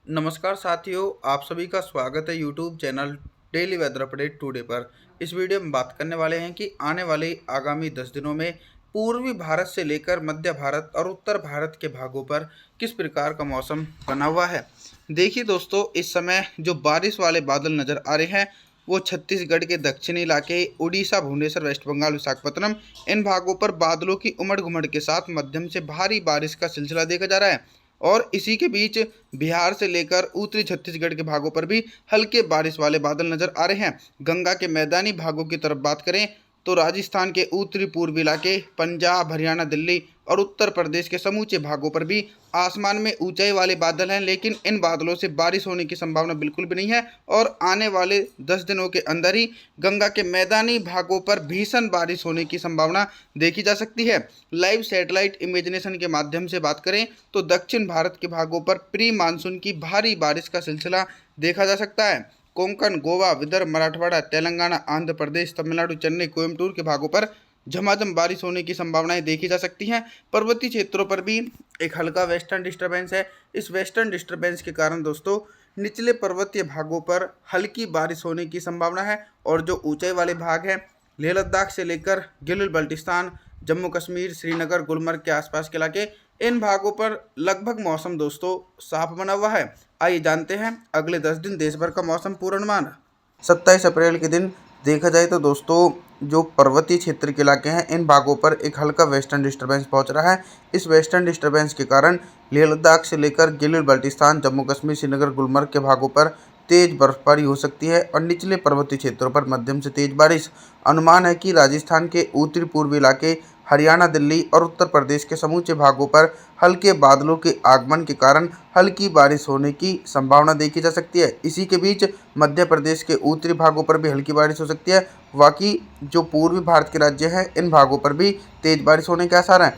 नमस्कार साथियों, आप सभी का स्वागत है YouTube channel daily weather update today पर। इस वीडियो में बात करने वाले हैं कि आने वाले आगामी 10 दिनों में पूर्वी भारत से लेकर मध्य भारत और उत्तर भारत के भागों पर किस प्रकार का मौसम बना हुआ है। देखिए दोस्तों, इस समय जो बारिश वाले बादल नज़र आ रहे हैं वो छत्तीसगढ़ के दक्षिणी इलाके, उड़ीसा, भुवनेश्वर, वेस्ट बंगाल, विशाखापत्तनम, इन भागों पर बादलों की उमड़ घुमड़ के साथ मध्यम से भारी बारिश का सिलसिला देखा जा रहा है। और इसी के बीच बिहार से लेकर उत्तरी छत्तीसगढ़ के भागों पर भी हल्के बारिश वाले बादल नजर आ रहे हैं। गंगा के मैदानी भागों की तरफ बात करें तो राजस्थान के उत्तरी पूर्वी इलाके, पंजाब, हरियाणा, दिल्ली और उत्तर प्रदेश के समूचे भागों पर भी आसमान में ऊंचाई वाले बादल हैं, लेकिन इन बादलों से बारिश होने की संभावना बिल्कुल भी नहीं है। और आने वाले 10 दिनों के अंदर ही गंगा के मैदानी भागों पर भीषण बारिश होने की संभावना देखी जा सकती है। लाइव सैटेलाइट इमेजिनेशन के माध्यम से बात करें तो दक्षिण भारत के भागों पर प्री मानसून की भारी बारिश का सिलसिला देखा जा सकता है। कोंकण, गोवा, विदर्भ, मराठवाड़ा, तेलंगाना, आंध्र प्रदेश, तमिलनाडु, चेन्नई, कोयम्बटूर के भागों पर झमाझम बारिश होने की संभावनाएं देखी जा सकती हैं। पर्वतीय क्षेत्रों पर भी एक हल्का वेस्टर्न डिस्टर्बेंस है। इस वेस्टर्न डिस्टर्बेंस के कारण दोस्तों निचले पर्वतीय भागों पर हल्की बारिश होने की संभावना है। और जो ऊंचाई वाले भाग हैं, लेह लद्दाख से लेकर गिलगित बल्टिस्तान, जम्मू कश्मीर, श्रीनगर, गुलमर्ग के आसपास के इलाके, इन भागों पर लगभग मौसम दोस्तों साफ बना हुआ है। आइए जानते हैं अगले 10 दिन देश भर का मौसम पूर्वानुमान। 27 अप्रैल के दिन देखा जाए तो दोस्तों जो पर्वतीय क्षेत्र के इलाके हैं, इन भागों पर एक हल्का वेस्टर्न डिस्टर्बेंस पहुंच रहा है। इस वेस्टर्न डिस्टर्बेंस के कारण लेह लद्दाख से लेकर गिलगित बल्टिस्तान, जम्मू कश्मीर, श्रीनगर, गुलमर्ग के भागों पर तेज बर्फबारी हो सकती है और निचले पर्वतीय क्षेत्रों पर मध्यम से तेज बारिश। अनुमान है कि राजस्थान के उत्तरी पूर्वी इलाके, हरियाणा, दिल्ली और उत्तर प्रदेश के समूचे भागों पर हल्के बादलों के आगमन के कारण हल्की बारिश होने की संभावना देखी जा सकती है। इसी के बीच मध्य प्रदेश के उत्तरी भागों पर भी हल्की बारिश हो सकती है। बाकी जो पूर्वी भारत के राज्य हैं, इन भागों पर भी तेज बारिश होने के आसार हैं।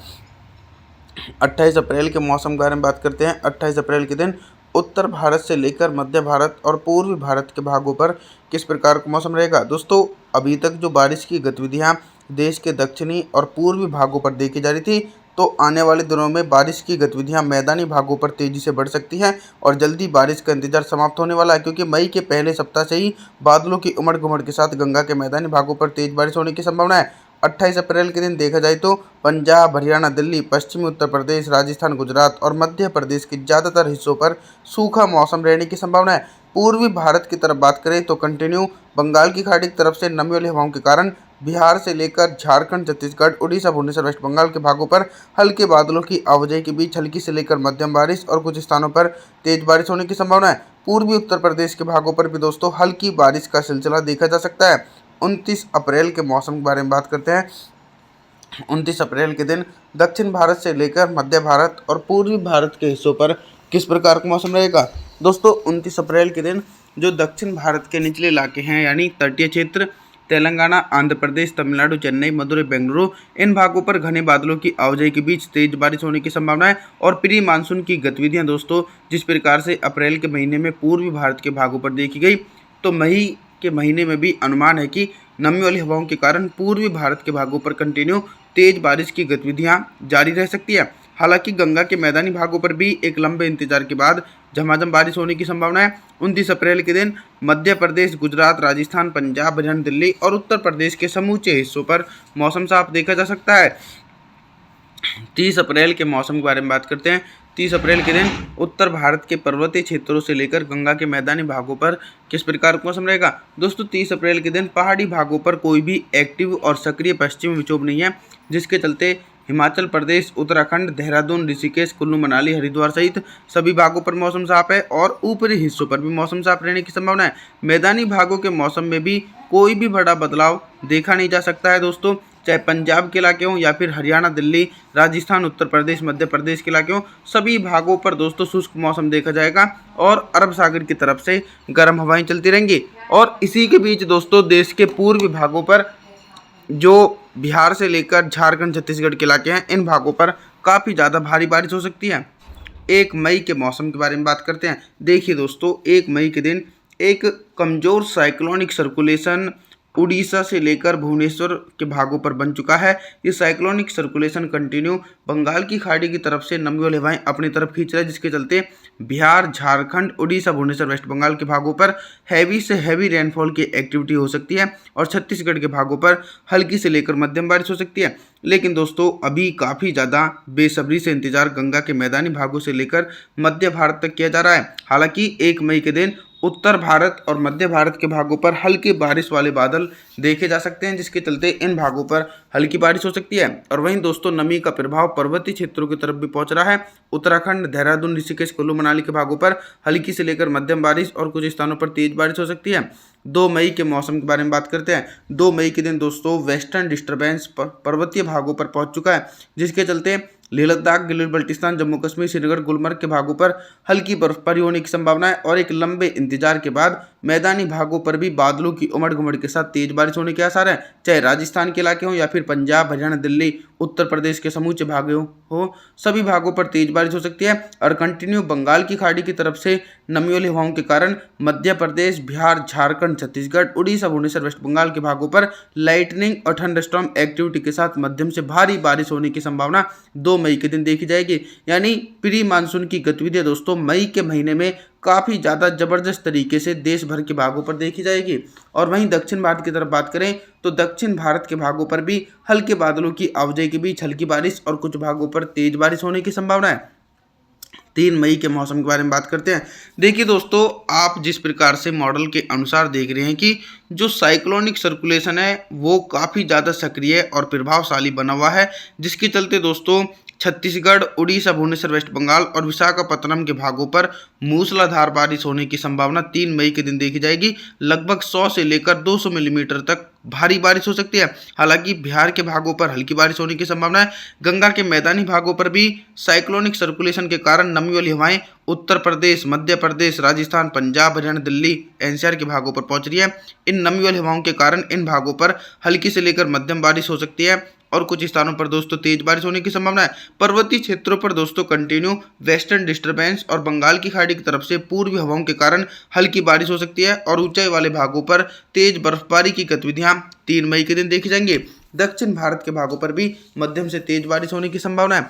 28 अप्रैल के मौसम के बारे में बात करते हैं। 28 अप्रैल के दिन उत्तर भारत से लेकर मध्य भारत और पूर्वी भारत के भागों पर किस प्रकार का मौसम रहेगा। दोस्तों, अभी तक जो बारिश की गतिविधियां देश के दक्षिणी और पूर्वी भागों पर देखी जा रही थी, तो आने वाले दिनों में बारिश की गतिविधियां मैदानी भागों पर तेजी से बढ़ सकती हैं और जल्दी बारिश का इंतजार समाप्त होने वाला है, क्योंकि मई के पहले सप्ताह से ही बादलों की उमड़ घुमड़ के साथ गंगा के मैदानी भागों पर तेज बारिश होने की संभावना है। 28 अप्रैल के दिन देखा जाए तो पंजाब, हरियाणा, दिल्ली, पश्चिमी उत्तर प्रदेश, राजस्थान, गुजरात और मध्य प्रदेश के ज़्यादातर हिस्सों पर सूखा मौसम रहने की संभावना है। पूर्वी भारत की तरफ बात करें तो कंटिन्यू बंगाल की खाड़ी की तरफ से नमी वाली हवाओं के कारण बिहार से लेकर झारखंड, छत्तीसगढ़, उड़ीसा, भुवनेश्वर, वेस्ट बंगाल के भागों पर हल्के बादलों की आवाजाही के बीच हल्की से लेकर मध्यम बारिश और कुछ स्थानों पर तेज बारिश होने की संभावना है। पूर्वी उत्तर प्रदेश के भागों पर भी दोस्तों हल्की बारिश का सिलसिला देखा जा सकता है। 29 अप्रैल के मौसम के बारे में बात करते हैं। 29 अप्रैल के दिन दक्षिण भारत से लेकर मध्य भारत और पूर्वी भारत के हिस्सों पर किस प्रकार का मौसम रहेगा। दोस्तों, 29 अप्रैल के दिन जो दक्षिण भारत के निचले इलाके हैं, यानी तटीय क्षेत्र, तेलंगाना, आंध्र प्रदेश, तमिलनाडु, चेन्नई, मदुरई, बेंगलुरु, इन भागों पर घने बादलों की आवाजाही के बीच तेज बारिश होने की संभावना है। और प्री मानसून की गतिविधियां दोस्तों जिस प्रकार से अप्रैल के महीने में पूर्वी भारत के भागों पर देखी गई, तो मई के महीने में भी अनुमान है कि नमी वाली हवाओं के कारण पूर्वी भारत के भागों पर कंटिन्यू तेज बारिश की गतिविधियां जारी रह सकती है। हालांकि गंगा के मैदानी भागों पर भी एक लंबे इंतजार के बाद झमाझम बारिश होने की संभावना है। 29 अप्रैल के दिन मध्य प्रदेश, गुजरात, राजस्थान, पंजाब, हरियाणा, दिल्ली और उत्तर प्रदेश के समूचे हिस्सों पर मौसम साफ देखा जा सकता है। 30 अप्रैल के मौसम के बारे में बात करते हैं। 30 अप्रैल के दिन उत्तर भारत के पर्वतीय क्षेत्रों से लेकर गंगा के मैदानी भागों पर किस प्रकार का मौसम रहेगा। दोस्तों, 30 अप्रैल के दिन पहाड़ी भागों पर कोई भी एक्टिव और सक्रिय पश्चिमी विक्षोभ नहीं है, जिसके चलते हिमाचल प्रदेश, उत्तराखंड, देहरादून, ऋषिकेश, कुल्लू मनाली, हरिद्वार सहित सभी भागों पर मौसम साफ है और ऊपरी हिस्सों पर भी मौसम साफ रहने की संभावना है। मैदानी भागों के मौसम में भी कोई भी बड़ा बदलाव देखा नहीं जा सकता है दोस्तों, चाहे पंजाब के इलाके हों या फिर हरियाणा, दिल्ली, राजस्थान, उत्तर प्रदेश, मध्य प्रदेश के इलाके हों, सभी भागों पर दोस्तों शुष्क मौसम देखा जाएगा और अरब सागर की तरफ से गर्म हवाएं चलती रहेंगी। और इसी के बीच दोस्तों देश के पूर्वी भागों पर जो बिहार से लेकर झारखंड, छत्तीसगढ़ के इलाके हैं, इन भागों पर काफ़ी ज़्यादा भारी बारिश हो सकती है। 1 मई के मौसम के बारे में बात करते हैं। देखिए दोस्तों, 1 मई के दिन एक कमज़ोर साइक्लोनिक सर्कुलेशन उड़ीसा से लेकर भुवनेश्वर के भागों पर बन चुका है। ये साइक्लोनिक सर्कुलेशन कंटिन्यू बंगाल की खाड़ी की तरफ से नमी वाली हवाएं अपनी तरफ खींच रहा है, जिसके चलते बिहार, झारखंड, उड़ीसा, भुवनेश्वर, वेस्ट बंगाल के भागों पर हैवी से हैवी रेनफॉल की एक्टिविटी हो सकती है और छत्तीसगढ़ के भागों पर हल्की से लेकर मध्यम बारिश हो सकती है। लेकिन दोस्तों अभी काफ़ी ज़्यादा बेसब्री से इंतजार गंगा के मैदानी भागों से लेकर मध्य भारत तक किया जा रहा है। हालांकि 1 मई के दिन उत्तर भारत और मध्य भारत के भागों पर हल्की बारिश वाले बादल देखे जा सकते हैं, जिसके चलते इन भागों पर हल्की बारिश हो सकती है। और वहीं दोस्तों नमी का प्रभाव पर्वतीय क्षेत्रों की तरफ भी पहुंच रहा है। उत्तराखंड, देहरादून, ऋषिकेश, कुल्लू मनाली के भागों पर हल्की से लेकर मध्यम बारिश और कुछ स्थानों पर तेज बारिश हो सकती है। 2 मई के मौसम के बारे में बात करते हैं। 2 मई के दिन दोस्तों वेस्टर्न डिस्टर्बेंस पर्वतीय भागों पर पहुंच चुका है, जिसके चलते लेह लद्दाख, गिलगित बल्टिस्तान, जम्मू कश्मीर, श्रीनगर, गुलमर्ग के भागों पर हल्की बर्फबारी होने की संभावना है। और एक लंबे इंतजार के बाद मैदानी भागों पर भी बादलों की उमड़ घुमड़ के साथ तेज बारिश होने के आसार हैं। चाहे राजस्थान के इलाके हों या फिर पंजाब, हरियाणा, दिल्ली, उत्तर प्रदेश के समूचे भाग हो, सभी भागों पर तेज बारिश हो सकती है। और कंटिन्यू बंगाल की खाड़ी की तरफ से नमी वाली हवाओं के कारण मध्य प्रदेश, बिहार, झारखंड, छत्तीसगढ़, उड़ीसा, भुवनेश्वर, वेस्ट बंगाल के भागों पर लाइटनिंग और थंडरस्टॉर्म एक्टिविटी के साथ मध्यम से भारी बारिश होने की संभावना 2 मई के दिन देखी जाएगी। यानी प्री मानसून की गतिविधियां दोस्तों मई के महीने में काफ़ी ज़्यादा ज़बरदस्त तरीके से देश भर के भागों पर देखी जाएगी। और वहीं दक्षिण भारत की तरफ बात करें तो दक्षिण भारत के भागों पर भी हल्के बादलों की आवाजाही के बीच हल्की बारिश और कुछ भागों पर तेज बारिश होने की संभावना है। 3 मई के मौसम के बारे में बात करते हैं। देखिए दोस्तों आप जिस प्रकार से मॉडल के अनुसार देख रहे हैं कि जो साइक्लोनिक सर्कुलेशन है वो काफ़ी ज़्यादा सक्रिय और प्रभावशाली बना हुआ है, जिसके चलते दोस्तों छत्तीसगढ़, उड़ीसा, भुवनेश्वर, वेस्ट बंगाल और विशाखापत्तनम के भागों पर मूसलाधार बारिश होने की संभावना 3 मई के दिन देखी जाएगी। लगभग 100 से लेकर 200 मिलीमीटर तक भारी बारिश हो सकती है। हालांकि बिहार के भागों पर हल्की बारिश होने की संभावना है। गंगा के मैदानी भागों पर भी साइक्लोनिक सर्कुलेशन के कारण नमी वाली हवाएं उत्तर प्रदेश, मध्य प्रदेश, राजस्थान, पंजाब, हरियाणा, दिल्ली, एनसीआर के भागों पर पहुंच रही है। इन नमी वाली हवाओं के कारण इन भागों पर हल्की से लेकर मध्यम बारिश हो सकती है और कुछ स्थानों पर दोस्तों तेज बारिश होने की संभावना है। पर्वतीय क्षेत्रों पर दोस्तों कंटिन्यू वेस्टर्न डिस्टर्बेंस और बंगाल की खाड़ी की तरफ से पूर्वी हवाओं के कारण हल्की बारिश हो सकती है और ऊंचाई वाले भागों पर तेज बर्फबारी की गतिविधियां 3 मई के दिन देखी जाएंगी। दक्षिण भारत के भागों पर भी मध्यम से तेज बारिश होने की संभावना है।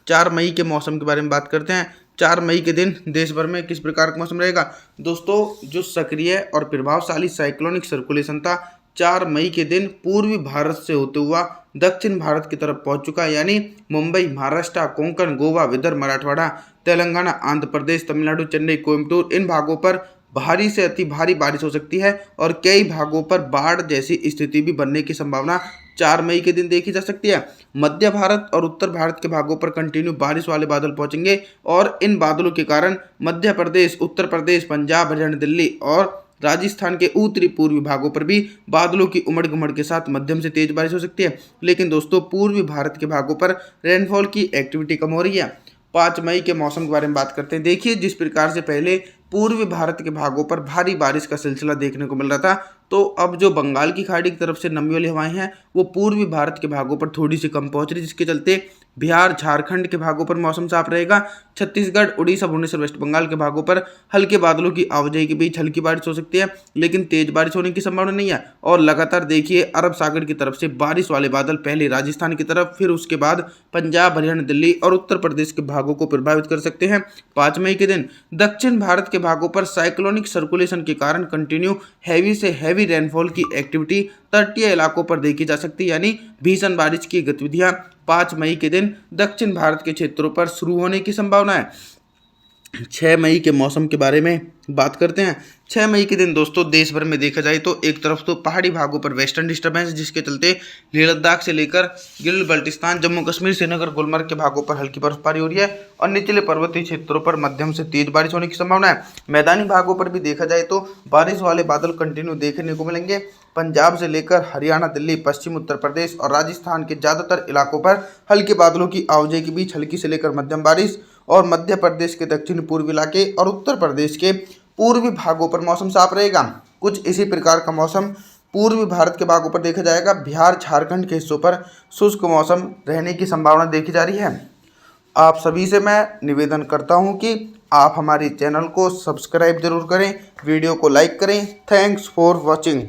4 मई के मौसम के बारे में बात करते हैं। 4 मई के दिन देश भर में किस प्रकार का मौसम रहेगा। दोस्तों जो सक्रिय और प्रभावशाली साइक्लोनिक सर्कुलेशन था 4 मई के दिन पूर्वी भारत से होते हुआ दक्षिण भारत की तरफ पहुंच चुका है। यानी मुंबई, महाराष्ट्र, कोंकण, गोवा, विदर्भ, मराठवाड़ा, तेलंगाना, आंध्र प्रदेश, तमिलनाडु, चेन्नई, कोयम्बटूर इन भागों पर भारी से अति भारी बारिश हो सकती है और कई भागों पर बाढ़ जैसी स्थिति भी बनने की संभावना 4 मई के दिन देखी जा सकती है। मध्य भारत और उत्तर भारत के भागों पर कंटिन्यू बारिश वाले बादल पहुंचेंगे और इन बादलों के कारण मध्य प्रदेश, उत्तर प्रदेश, पंजाब, हरियाणा, दिल्ली और राजस्थान के उत्तरी पूर्वी भागों पर भी बादलों की उमड़ घुमड़ के साथ मध्यम से तेज बारिश हो सकती है। लेकिन दोस्तों पूर्वी भारत के भागों पर रेनफॉल की एक्टिविटी कम हो रही है। 5 मई के मौसम के बारे में बात करते हैं। देखिए जिस प्रकार से पहले पूर्वी भारत के भागों पर भारी बारिश का सिलसिला देखने को मिल रहा था, तो अब जो बंगाल की खाड़ी की तरफ से नमी वाली हवाएं हैं वो पूर्वी भारत के भागों पर थोड़ी सी कम पहुंच रही, जिसके चलते बिहार, झारखंड के भागों पर मौसम साफ रहेगा। छत्तीसगढ़, उड़ीसा, भुवनेश्वर, वेस्ट बंगाल के भागों पर हल्के बादलों की आवाजाही के बीच हल्की बारिश हो सकती है, लेकिन तेज बारिश होने की संभावना नहीं है। और लगातार देखिए अरब सागर की तरफ से बारिश वाले बादल पहले राजस्थान की तरफ, फिर उसके बाद पंजाब, हरियाणा, दिल्ली और उत्तर प्रदेश के भागों को प्रभावित कर सकते हैं। 5 मई के दिन दक्षिण भारत के भागों पर साइक्लोनिक सर्कुलेशन के कारण कंटिन्यू हैवी से हैवी रेनफॉल की एक्टिविटी तटीय इलाकों पर देखी जा सकती है। यानी भीषण बारिश की गतिविधियां 5 मई के दिन दक्षिण भारत के क्षेत्रों पर शुरू होने की संभावना है। 6 मई के मौसम के बारे में बात करते हैं। 6 मई के दिन दोस्तों देश भर में देखा जाए तो एक तरफ तो पहाड़ी भागों पर वेस्टर्न डिस्टर्बेंस, जिसके चलते लेह लद्दाख से लेकर गिलगित बल्टिस्तान, जम्मू कश्मीर, श्रीनगर, गुलमर्ग के भागों पर हल्की बर्फबारी हो रही है और निचले पर्वतीय क्षेत्रों पर मध्यम से तेज बारिश होने की संभावना है। मैदानी भागों पर भी देखा जाए तो बारिश वाले बादल कंटिन्यू देखने को मिलेंगे। पंजाब से लेकर हरियाणा, दिल्ली, पश्चिम उत्तर प्रदेश और राजस्थान के ज़्यादातर इलाकों पर हल्के बादलों की आवाजाही के बीच हल्की से लेकर मध्यम बारिश और मध्य प्रदेश के दक्षिण पूर्वी इलाके और उत्तर प्रदेश के पूर्वी भागों पर मौसम साफ रहेगा। कुछ इसी प्रकार का मौसम पूर्वी भारत के भागों पर देखा जाएगा। बिहार, झारखंड के हिस्सों पर शुष्क मौसम रहने की संभावना देखी जा रही है। आप सभी से मैं निवेदन करता हूं कि आप हमारे चैनल को सब्सक्राइब जरूर करें, वीडियो को लाइक करें। Thanks for watching.